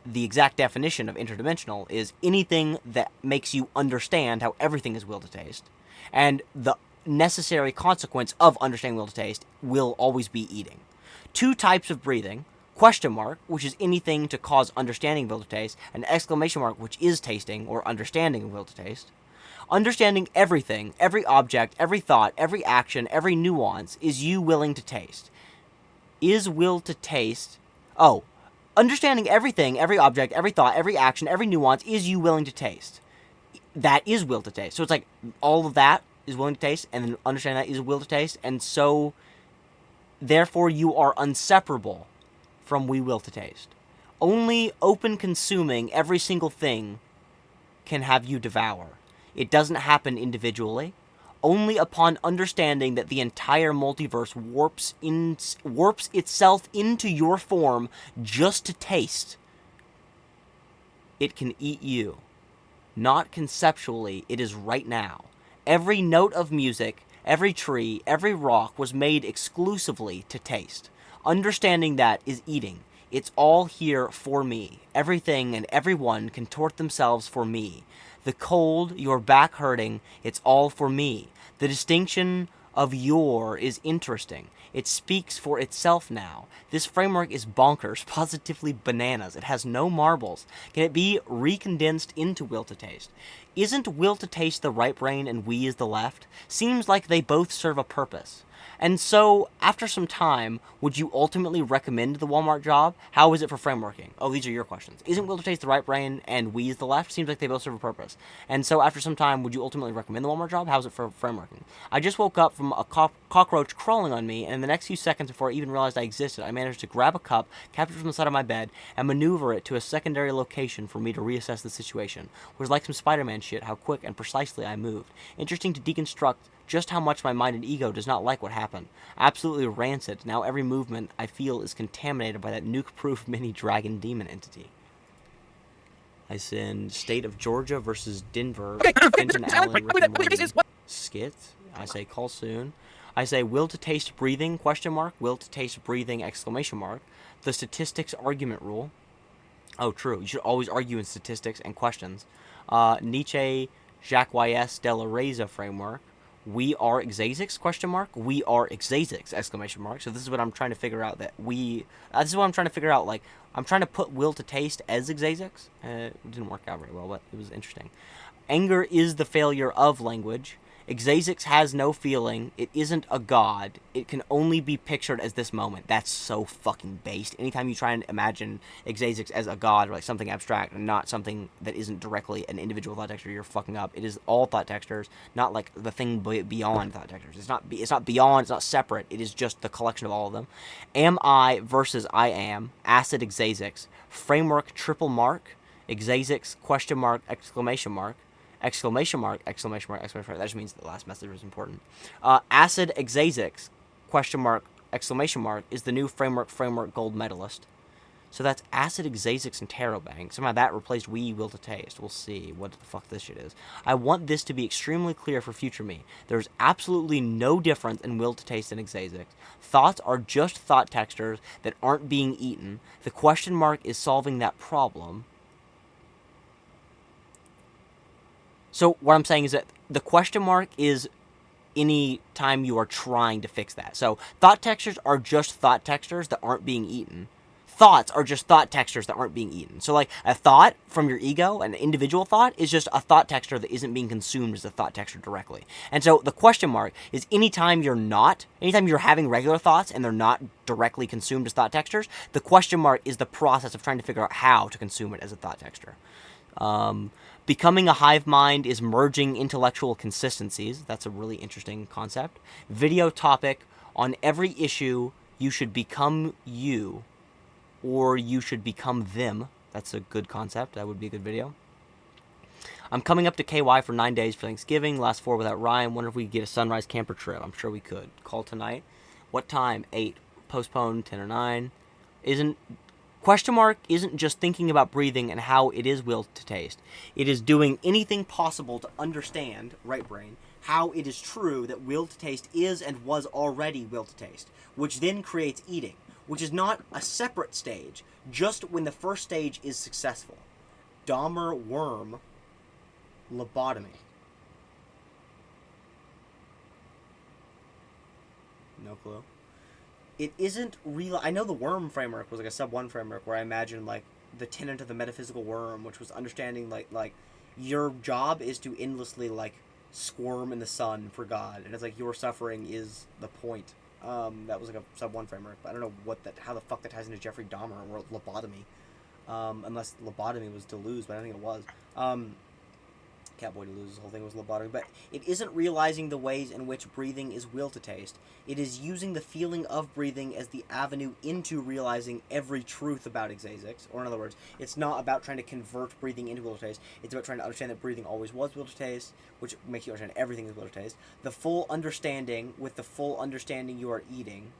the exact definition of interdimensional is anything that makes you understand how everything is will to taste. And the necessary consequence of understanding will to taste will always be eating. Two types of breathing. ? Which is anything to cause understanding will to taste, and ! Which is tasting or understanding will to taste. Understanding everything, every object, every thought, every action, every nuance is you willing to taste. Is will to taste... understanding everything, every object, every thought, every action, every nuance is you willing to taste. that is will to taste. So it's like all of that is willing to taste, and then understanding that is will to taste, and so therefore you are inseparable from we will to taste. Only open consuming every single thing can have you devour. It doesn't happen individually. Only upon understanding that the entire multiverse warps itself into your form just to taste, it can eat you. Not conceptually, it is right now. Every note of music, every tree, every rock was made exclusively to taste. Understanding that is eating. It's all here for me. Everything and everyone contort themselves for me. The cold, your back hurting, it's all for me. The distinction of your is interesting. It speaks for itself now. This framework is bonkers, positively bananas. It has no marbles. Can it be recondensed into will to taste? Isn't will to taste the right brain and we is the left? Seems like they both serve a purpose. And so, after some time, would you ultimately recommend the Walmart job? How is it for frameworking? Oh, these are your questions. Isn't will to taste the right brain and we is the left? Seems like they both serve a purpose. And so, after some time, would you ultimately recommend the Walmart job? How is it for frameworking? I just woke up from a cockroach crawling on me, and in the next few seconds before I even realized I existed, I managed to grab a cup, capture it from the side of my bed, and maneuver it to a secondary location for me to reassess the situation. It was like some Spider-Man shit, how quick and precisely I moved. Interesting to deconstruct just how much my mind and ego does not like what happened. Absolutely rancid. Now every movement I feel is contaminated by that nuke-proof mini dragon demon entity. I send State of Georgia versus Denver. Fenton Allen, Rick and Morty. Skit. I say call soon. I say will to taste breathing, question mark. Will to taste breathing, exclamation mark. The statistics argument rule. Oh, true. You should always argue in statistics and questions. Nietzsche, Jacques Y.S. de la Reza framework. We are xzaayzyx, question mark. We are xzaayzyx, exclamation mark. So this is what I'm trying to figure out, that we... this is what I'm trying to figure out, like, I'm trying to put will to taste as xzaayzyx. It didn't work out very well, but it was interesting. Anger is the failure of language. Xzaayzyx has no feeling. It isn't a god. It can only be pictured as this moment. That's so fucking based. Anytime you try and imagine Xzaayzyx as a god or like something abstract and not something that isn't directly an individual thought texture, you're fucking up. It is all thought textures, not like the thing beyond thought textures. It's not beyond. It's not separate. It is just the collection of all of them. Am I versus I am. Acid Xzaayzyx. Framework triple mark. Xzaayzyx question mark exclamation mark. Exclamation mark, exclamation mark, exclamation mark. That just means the last message was important. Acid Xzaayzyx, question mark, exclamation mark, is the new framework gold medalist. So that's Acid Xzaayzyx and interrobang. Somehow that replaced we will to taste. We'll see what the fuck this shit is. I want this to be extremely clear for future me. There's absolutely no difference in will to taste and Xzaayzyx. Thoughts are just thought textures that aren't being eaten. The question mark is solving that problem. So what I'm saying is that the question mark is any time you are trying to fix that. So thought textures are just thought textures that aren't being eaten. Thoughts are just thought textures that aren't being eaten. So like a thought from your ego, an individual thought, is just a thought texture that isn't being consumed as a thought texture directly. And so the question mark is anytime you're having regular thoughts and they're not directly consumed as thought textures, the question mark is the process of trying to figure out how to consume it as a thought texture. Becoming a hive mind is merging intellectual consistencies. That's a really interesting concept. Video topic on every issue, you should become you, or you should become them. That's a good concept. That would be a good video. I'm coming up to KY for 9 days for Thanksgiving. Last 4 without Ryan. Wonder if we could get a sunrise camper trip. I'm sure we could. Call tonight. What time? 8. Postpone 10 or 9. Question mark isn't just thinking about breathing and how it is will to taste. It is doing anything possible to understand, right brain, how it is true that will to taste is and was already will to taste, which then creates eating, which is not a separate stage, just when the first stage is successful. Dahmer worm lobotomy. No clue. It isn't real. I know the worm framework was like a sub 1 framework where I imagined like the tenet of the metaphysical worm, which was understanding like your job is to endlessly like squirm in the sun for God, and it's like your suffering is the point. That was like a sub 1 framework, but I don't know how the fuck that ties into Jeffrey Dahmer or lobotomy, unless lobotomy was Deleuze, but I think it was. Catboy to lose his whole thing was lobotomy, but it isn't realizing the ways in which breathing is will to taste. It is using the feeling of breathing as the avenue into realizing every truth about xzaayzyx. Or in other words, it's not about trying to convert breathing into will to taste. It's about trying to understand that breathing always was will to taste, which makes you understand everything is will to taste. The full understanding with the full understanding you are eating.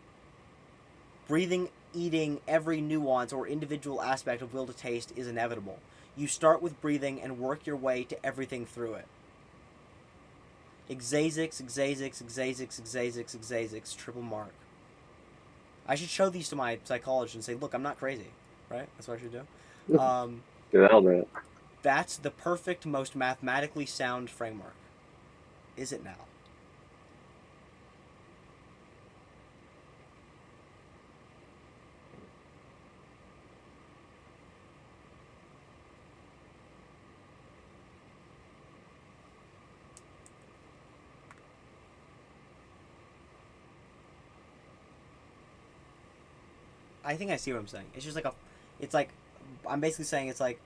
Breathing, eating every nuance or individual aspect of will to taste is inevitable. You start with breathing and work your way to everything through it. xzaayzyx, xzaayzyx, xzaayzyx, xzaayzyx, xzaayzyx, triple mark. I should show these to my psychologist and say, look, I'm not crazy. Right? That's what I should do. That'll do it. That's the perfect, most mathematically sound framework. Is it now? I think I see what I'm saying. It's just like I'm basically saying it's like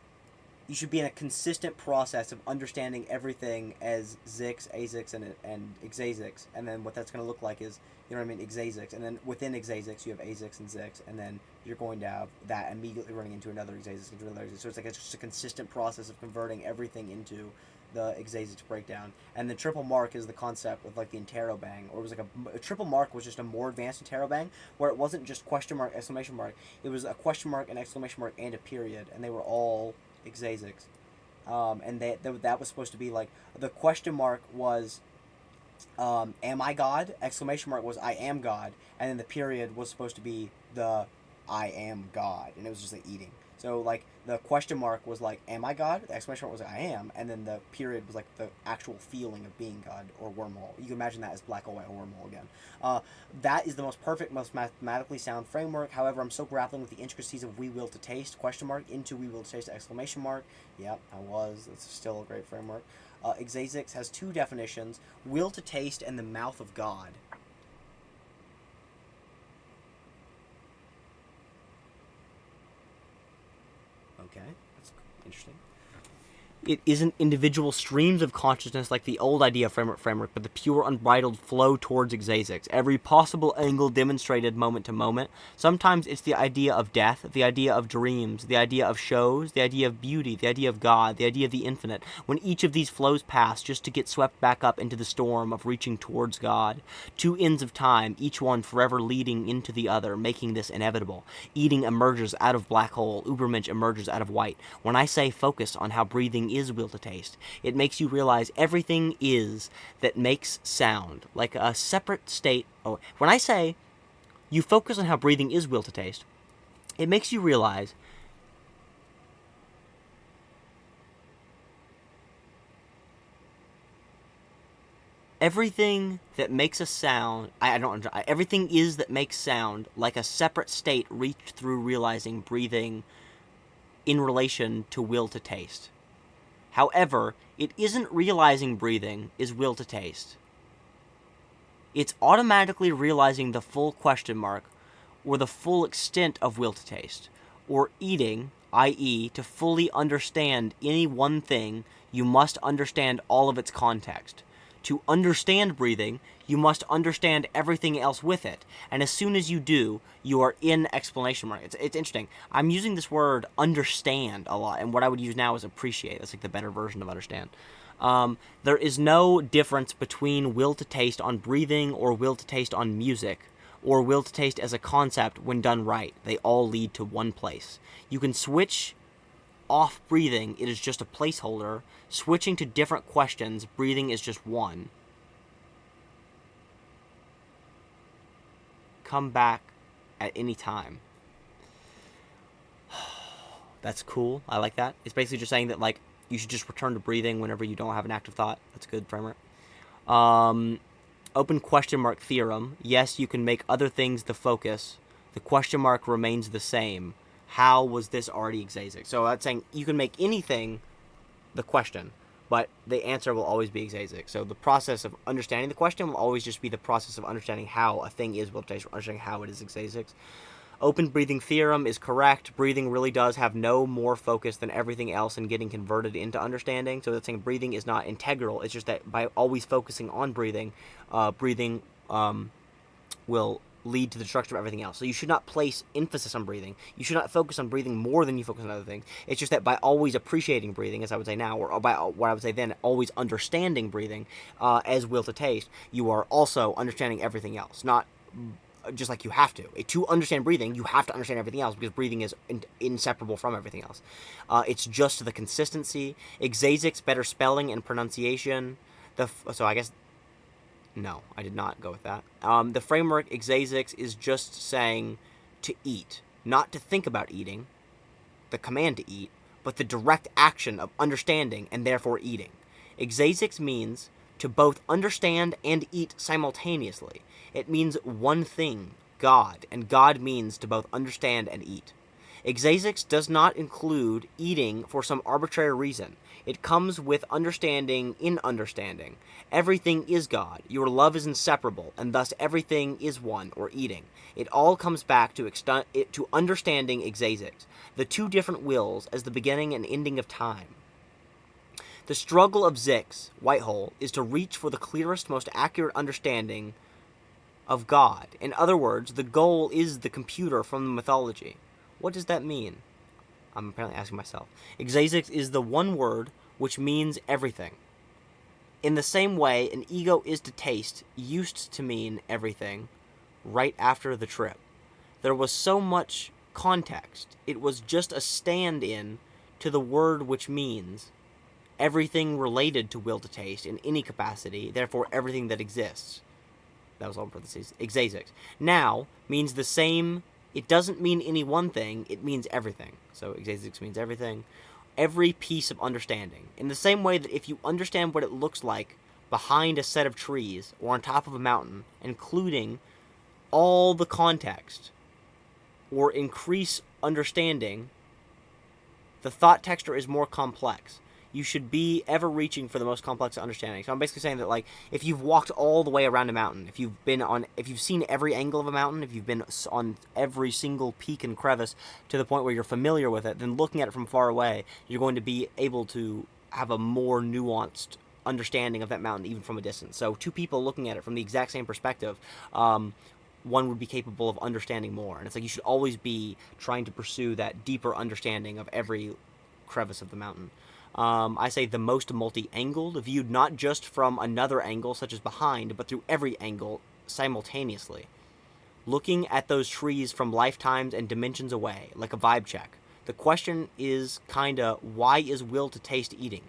you should be in a consistent process of understanding everything as Zix, Azix, and xzaayzyx, and then what that's going to look like is, you know what I mean, xzaayzyx, and then within xzaayzyx you have Azix and Zix, and then you're going to have that immediately running into another xzaayzyx, into another xzaayzyx. So it's like it's just a consistent process of converting everything into the xzaayzyx breakdown. And the triple mark is the concept of like the interrobang, or it was like a triple mark was just a more advanced interrobang, where it wasn't just question mark, exclamation mark, it was a question mark, an exclamation mark, and a period, and they were all xzaayzyx. And that was supposed to be like, the question mark was am I God? Exclamation mark was I am God, and then the period was supposed to be the I am God, and it was just like eating. So like the question mark was like am I God? The exclamation mark was like I am, and then the period was like the actual feeling of being God, or wormhole. You can imagine that as black or white or wormhole again. That is the most perfect, most mathematically sound framework. However, I'm still grappling with the intricacies of we will to taste question mark into we will to taste exclamation mark. Yep, I was. It's still a great framework. xzaayzyx has two definitions: will to taste and the mouth of God. Okay, that's interesting. It isn't individual streams of consciousness like the old idea of framework, but the pure unbridled flow towards xzaayzyx. Every possible angle demonstrated moment to moment. Sometimes it's the idea of death, the idea of dreams, the idea of shows, the idea of beauty, the idea of God, the idea of the infinite. When each of these flows past just to get swept back up into the storm of reaching towards God. Two ends of time, each one forever leading into the other, making this inevitable. Eating emerges out of black hole, Ubermensch emerges out of white. When I say focus on how breathing is will to taste, it makes you realize everything is that makes sound, like a separate state. Oh, when I say you focus on how breathing is will to taste, it makes you realize everything that makes a sound, everything is that makes sound like a separate state reached through realizing breathing in relation to will to taste. However, it isn't realizing breathing is will to taste. It's automatically realizing the full question mark, or the full extent of will to taste, or eating, i.e., to fully understand any one thing, you must understand all of its context. To understand breathing, you must understand everything else with it. And as soon as you do, you are in exclamation mark. It's interesting. I'm using this word understand a lot, and what I would use now is appreciate. That's like the better version of understand. There is no difference between will to taste on breathing or will to taste on music, or will to taste as a concept when done right. They all lead to one place. You can switch off breathing, it is just a placeholder. Switching to different questions, breathing is just one. Come back at any time. That's cool. I like that. It's basically just saying that, like, you should just return to breathing whenever you don't have an active thought. That's a good framework. Open question mark theorem. Yes, you can make other things the focus. The question mark remains the same. How was this already xzaayzyx? So that's saying you can make anything the question, but the answer will always be xzaayzyx. So the process of understanding the question will always just be the process of understanding how a thing is will to taste, or understanding how it is xzaayzyx. Open breathing theorem is correct. Breathing really does have no more focus than everything else in getting converted into understanding. So that's saying breathing is not integral. It's just that by always focusing on breathing, breathing will lead to the destruction of everything else. So you should not place emphasis on breathing. You should not focus on breathing more than you focus on other things. It's just that by always appreciating breathing, as I would say now, or by what I would say then, always understanding breathing as will to taste, you are also understanding everything else. Not just like you have to. To understand breathing, you have to understand everything else because breathing is inseparable from everything else. It's just the consistency. Xzaayzyx, better spelling and pronunciation. So I guess... No, I did not go with that. The framework xzaayzyx is just saying to eat. Not to think about eating, the command to eat, but the direct action of understanding and therefore eating. Xzaayzyx means to both understand and eat simultaneously. It means one thing, God, and God means to both understand and eat. Xzaayzyx does not include eating for some arbitrary reason. It comes with understanding in understanding. Everything is God. Your love is inseparable, and thus everything is one, or eating. It all comes back to understanding Xzaayzyx, the two different wills as the beginning and ending of time. The struggle of Zyx, Whitehole, is to reach for the clearest, most accurate understanding of God. In other words, the goal is the computer from the mythology. What does that mean? I'm apparently asking myself. Xzaayzyx is the one word which means everything. In the same way, an ego is to taste used to mean everything right after the trip. There was so much context. It was just a stand-in to the word which means everything related to will to taste in any capacity, therefore everything that exists. That was all in parentheses. Xzaayzyx. Now means the same. It doesn't mean any one thing. It means everything. So Xzaayzyx means everything. Every piece of understanding. In the same way that if you understand what it looks like behind a set of trees or on top of a mountain, including all the context, or increase understanding, the thought texture is more complex. You should be ever reaching for the most complex understanding. So I'm basically saying that, like, if you've walked all the way around a mountain, if you've seen every angle of a mountain, if you've been on every single peak and crevice to the point where you're familiar with it, then looking at it from far away, you're going to be able to have a more nuanced understanding of that mountain even from a distance. So two people looking at it from the exact same perspective, one would be capable of understanding more. And it's like you should always be trying to pursue that deeper understanding of every crevice of the mountain. I say the most multi-angled, viewed not just from another angle, such as behind, but through every angle simultaneously. Looking at those trees from lifetimes and dimensions away, like a vibe check. The question is kinda, why is will to taste eating?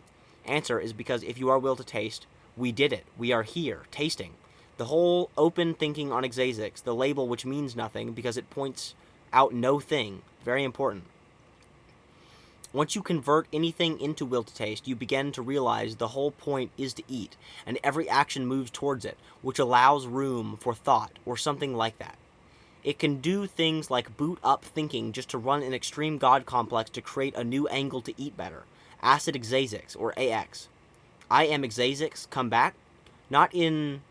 Answer is because if you are will to taste, we did it. We are here, tasting. The whole open thinking on Xzaayzyx, the label which means nothing because it points out no thing, very important. Once you convert anything into will to taste, you begin to realize the whole point is to eat, and every action moves towards it, which allows room for thought, or something like that. It can do things like boot up thinking just to run an extreme god complex to create a new angle to eat better. Acid Xzaayzyx, or AX. I am Xzaayzyx, come back. Not in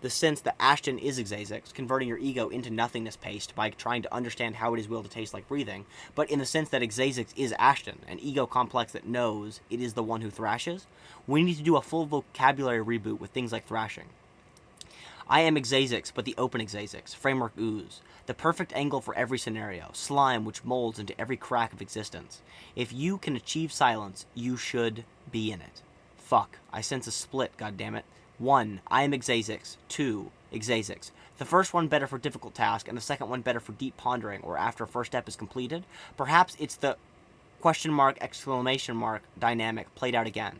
the sense that Ashton is Xzaayzyx, converting your ego into nothingness paste by trying to understand how it is will to taste like breathing, but in the sense that Xzaayzyx is Ashton, an ego complex that knows it is the one who thrashes. We need to do a full vocabulary reboot with things like thrashing. I am Xzaayzyx, but the open Xzaayzyx, framework ooze, the perfect angle for every scenario, slime which molds into every crack of existence. If you can achieve silence, you should be in it. Fuck, I sense a split, goddammit. 1. I am Xzaayzyx. 2. Xzaayzyx. The first one better for difficult task, and the second one better for deep pondering, or after first step is completed. Perhaps it's the question mark, exclamation mark dynamic played out again.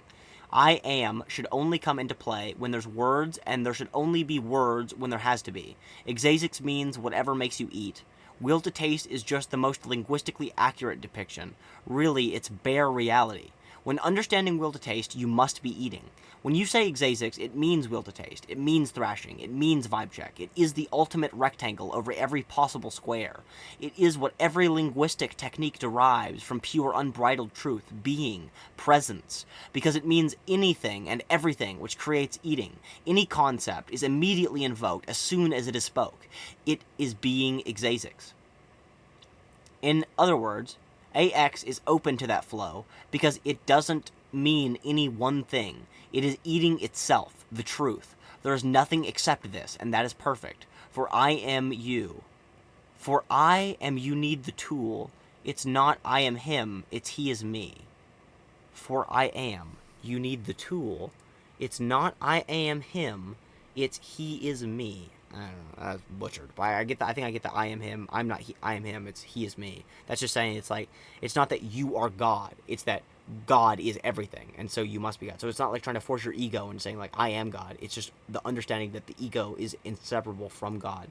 I am should only come into play when there's words, and there should only be words when there has to be. Xzaayzyx means whatever makes you eat. Will to taste is just the most linguistically accurate depiction. Really, it's bare reality. When understanding will to taste, you must be eating. When you say Xzaayzyx, it means will to taste. It means thrashing. It means vibe check. It is the ultimate rectangle over every possible square. It is what every linguistic technique derives from pure unbridled truth, being, presence. Because it means anything and everything which creates eating. Any concept is immediately invoked as soon as it is spoke. It is being Xzaayzyx. In other words, AX is open to that flow because it doesn't mean any one thing. It is eating itself, the truth. There is nothing except this, and that is perfect. For I am you. For I am you need the tool. It's not I am him, it's he is me. For I am you need the tool. It's not I am him, it's he is me. I don't know, that's butchered. But I get that. I think I get the I am him. I'm not he, I am him. It's he is me. That's just saying it's like, it's not that you are God. It's that God is everything, and so you must be God. So it's not like trying to force your ego and saying like I am God. It's just the understanding that the ego is inseparable from God.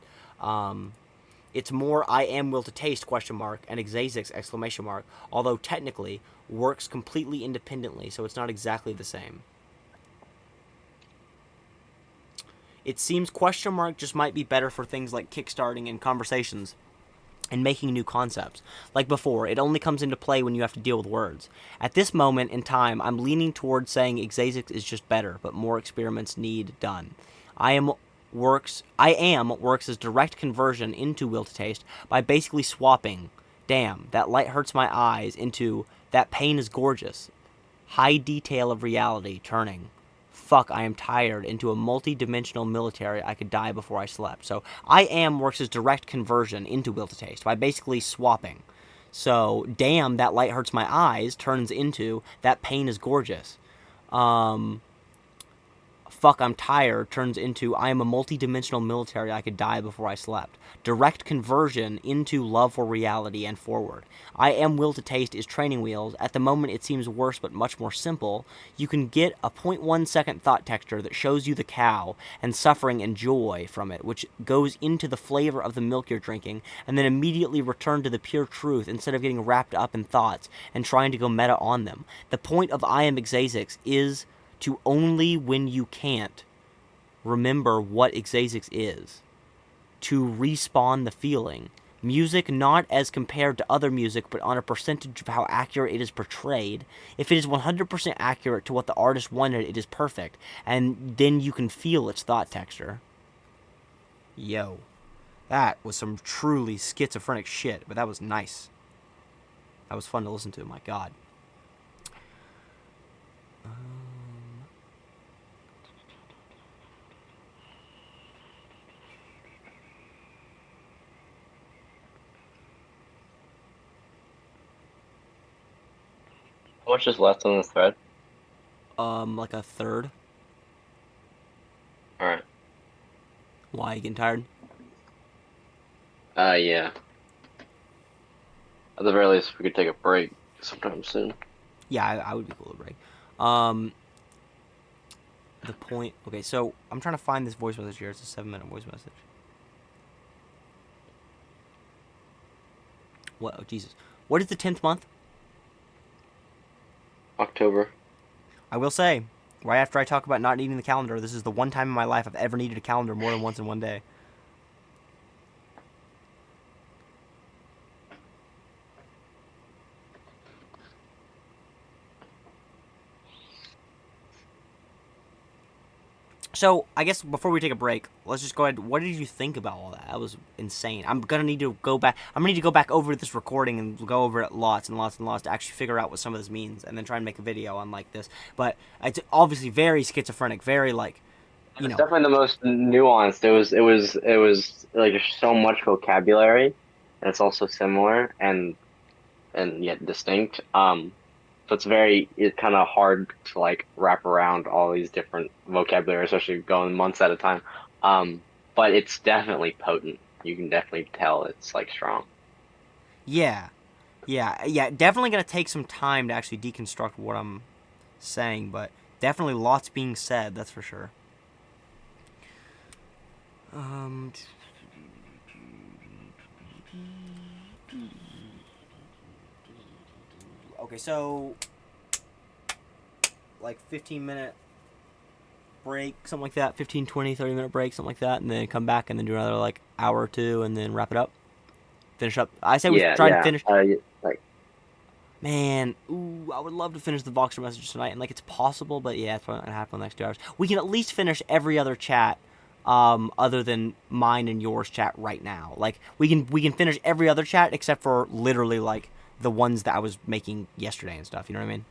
It's more I am will to taste ? And xzaayzyx ! Although technically works completely independently, so it's not exactly the same. It seems ? Just might be better for things like kickstarting and conversations and making new concepts. Like before, it only comes into play when you have to deal with words. At this moment in time, I'm leaning towards saying xzaayzyx is just better, but more experiments need done. I am works as direct conversion into will to taste by basically swapping damn, that light hurts my eyes into that pain is gorgeous. High detail of reality turning fuck, I am tired into a multi-dimensional military I could die before I slept. So I am works as direct conversion into will to taste by basically swapping. So damn, that light hurts my eyes turns into that pain is gorgeous. Fuck, I'm tired turns into I am a multi-dimensional military I could die before I slept. Direct conversion into love for reality and forward. I am will to taste is training wheels. At the moment it seems worse but much more simple. You can get a 0.1 second thought texture that shows you the cow and suffering and joy from it, which goes into the flavor of the milk you're drinking, and then immediately return to the pure truth instead of getting wrapped up in thoughts and trying to go meta on them. The point of I am xzaayzyx is to only when you can't remember what xzaayzyx is, to respawn the feeling. Music not as compared to other music, but on a percentage of how accurate it is portrayed. If it is 100% accurate to what the artist wanted, it is perfect, and then you can feel its thought texture. Yo, that was some truly schizophrenic shit, but that was nice. That was fun to listen to, my god. How much is left on the thread? Like a third. Alright. Why, you getting tired? Yeah. At the very least, we could take a break sometime soon. Yeah, I would be cool to break. The point... Okay, so I'm trying to find this voice message here. It's a 7-minute voice message. What? Oh, Jesus. What is the 10th month? October. I will say, right after I talk about not needing the calendar, this is the one time in my life I've ever needed a calendar more than once in one day. So, I guess before we take a break, let's just go ahead. What did you think about all that? That was insane. I'm gonna need to go back. I'm gonna need to go back over this recording and go over it lots and lots and lots to actually figure out what some of this means, and then try and make a video on like this. But it's obviously very schizophrenic, very like, you It's know. definitely the most nuanced. It was like there's so much vocabulary, and it's also similar and yet distinct. So it's kind of hard to like wrap around all these different vocabulary, especially going months at a time. But it's definitely potent. You can definitely tell it's like strong. Yeah, yeah. Definitely gonna take some time to actually deconstruct what I'm saying, but definitely lots being said. That's for sure. Okay, so like 15-minute break, something like that. 15, 20, 30-minute break, something like that, and then come back and then do another like hour or two and then wrap it up. Finish up. I say we try and finish. Like Man, ooh, I would love to finish the Voxer message tonight, and like it's possible, but yeah, it's probably not gonna happen in the next 2 hours. We can at least finish every other chat other than mine and yours chat right now. Like we can finish every other chat except for literally like the ones that I was making yesterday and stuff. You know what I mean?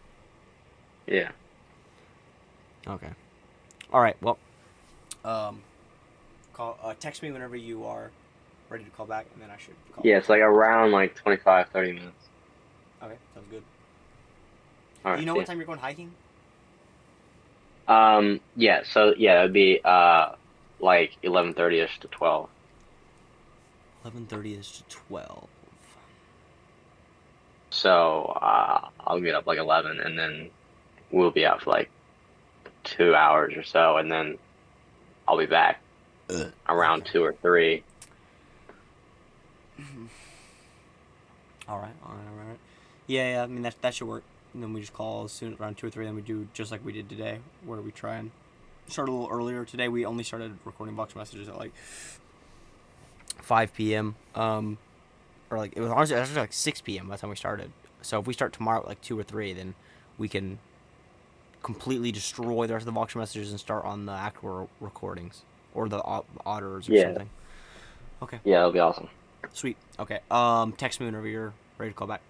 Yeah. Okay. All right. Well, text me whenever you are ready to call back, and then I should call. Yeah, it's like around like 25, 30 minutes. Okay, sounds good. All Do right, you know see what ya. time you're going hiking? Yeah, so yeah, it'd be like 11:30ish to 12. 11:30 is to 12. So I'll get up like 11 and then we'll be out for like 2 hours or so and then I'll be back around Okay. 2 or 3. All right. All right. All right. Yeah. Yeah. I mean that should work. And then we just call as soon around 2 or 3. Then we do just like we did today, where we try and start a little earlier. Today we only started recording box messages at like 5 p.m. Or like it was honestly actually like 6 p.m. by the time we started. So if we start tomorrow at like 2 or 3, then we can completely destroy the rest of the box messages and start on the actual recordings or the auditors or Yeah. something. Okay. Yeah, that'll be awesome. Sweet. Okay. Text me whenever you're ready to call back.